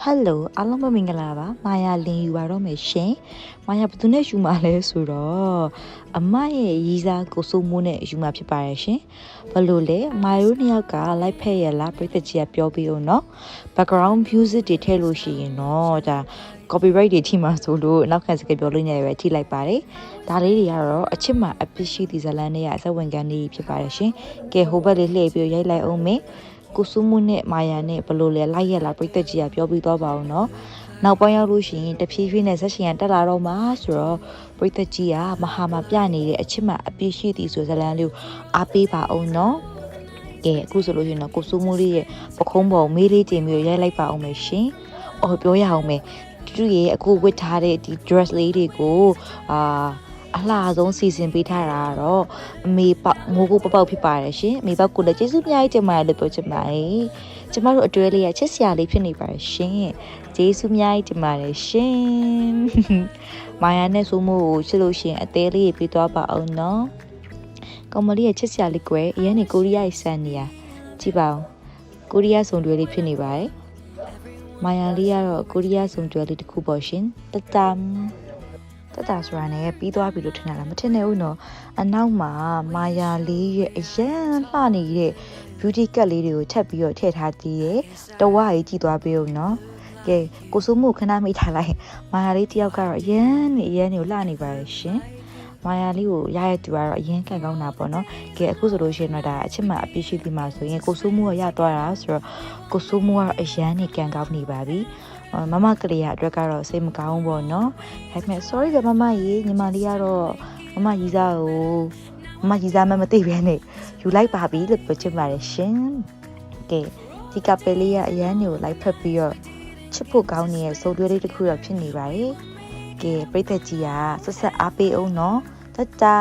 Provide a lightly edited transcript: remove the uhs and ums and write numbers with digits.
Hello အားလုံးပဲမင်္ဂလာပါမာယာလင်ယူပါတော့မယ်ရှင်မာယာဘယ်သူနဲ့ယူမှာလဲဆိုတော့အမရဲ့ရီးစားကိုစိုးမိုးနဲ့ယူမှာဖြစ်ပါတယ်ရှင်ဘယ်လိုလဲမာယိုနှစ်ယောက်ကလိုက်ဖက်ရလားပြည့်တဲ့ကြီးကပြောပြီးအောင်နော် background music တွေထည့်လို့ရှိရင်တော့ဒါ copyright တွေထိမှာဆိုလို့နောက်ခံစကားပြောလို့ညရပဲထိလိုက်ပါတယ်ဒါလေးတွေကတော့အချစ်မှာအပစ်ရှိသီဇလန်နဲ့အဆက်ဝင်ကန်နေဖြစ်ပါတယ်ရှင်ကဲဟိုဘက်လေးလှည့်ပြီးရိုက်လိုက်အောင်မယ်ကိုစုမှုနဲ့မာယာနဲ့ဘလို့လဲလိုက်ရလာပြိသက်ကြီးကပြောပြီးတော့ပါအောင်နော်နောက်ပိုင်းရောက်လို့ရှိရင်တဖြည်းဖြည်းနဲ့ဆက်ရှင်တက်လာတော့မှာဆိုတော့ပြိသက်ကြီးကမဟာမပြနေတဲ့အချစ်မှအပြည့်ရှိသည်ဆိုဇလန်းလေးကိုအားပေးပါအောင်နော်ကဲအခုဆိုလို့ရှိရင်တော့ကိုစုမှုလေးရဲ့ပခုံးပေါ်မေးလေးတင်ပြီးရိုက်လိုက်ပါအောင်မယ်ရှင်အော်ပြောရအောင်မယ်သူရဲ့အခုဝတ်ထားတဲ့ဒီ dress လေးတွေကိုအလှဆုံးစီစဉ်ပေးထားတာတော့အမေပေါက်မိုးကိုပေါက်ဖြစ်ပါတယ်ရှင်အမေပေါက်ကိုလည်းကျေးဇူးအများကြီးတင်ပါတယ်လို့ပြောချင်ပါတယ်ကျမတို့အတွဲလေးကချစ်စရာလေးဖြစ်နေပါတယ်ရှင်ကျေးဇူးအများကြီးတင်ပါတယ်ရှင်မာယာနဲ့ဆိုမို့ကိုချစ်လို့ရှင်အသေးလေးပြေးသွားပါအောင်နော်ကောင်မလေးရဲ့ချစ်စရာလေးကွယ်အရင်ကကိုရီးယားရဲ့စံနေရကြည့်ပါဦးကိုရီးယားစုံတွဲလေးဖြစ်နေပါတယ်မာယာလေးကတော့ကိုရီးယားစုံတွဲလေးတစ်ခုပေါ့ရှင်တတမ်တတဆိုတာနဲ့ပြီးသွားပြီလို့ထင်တာလားမထင်နဲ့ဦးနော်အနောက်မှာမာယာလေးရဲ့အရန်လှနေတဲ့ beauty ကတ်လေးတွေကိုထပ်ပြီးတော့ထည့်ထားသေးတယ်တဝါကြီးကြည့်သွားပေးဦးနော်ကဲကိုစိုးမှုခဏမိထားလိုက်မာယာလေးတယောက်ကတော့အရန်ကိုလှနေပါရဲ့ရှင်မာယာလေးကိုရတဲ့သူကတော့အရင်ကန်ကောင်းတာပေါ့နော်ကဲအခုဆိုလို့ရှိရင်တော့ဒါအချစ်မှအပြည့်ရှိပြီမှာဆိုရင်ကိုစိုးမှုကရသွားတာဆိုတော့ကိုစိုးမှုကတော့အရန်နေကန်ကောင်းနေပါပြီမမကလေးရအတွက်ကတော့စိတ်မကောင်းဘူးပေါ့နော်ဒါပေမဲ့ sorry ကမမကြီးညီမလေးကတော့မမကြီးစားကိုမမကြီးစားမသိပဲနဲ့ယူလိုက်ပါပြီလို့ပြောချင်ပါတယ်ရှင်ကဲဒီကပယ်လေးကအရန်ကိုလိုက်ဖက်ပြီးတော့ချစ်ဖို့ကောင်းနေတဲ့စိုးတွဲလေးတစ်ခုတော့ဖြစ်နေပါတယ်ကဲပြိသက်ကြီးကဆက်ဆက်အားပေးအောင်နော်တတာ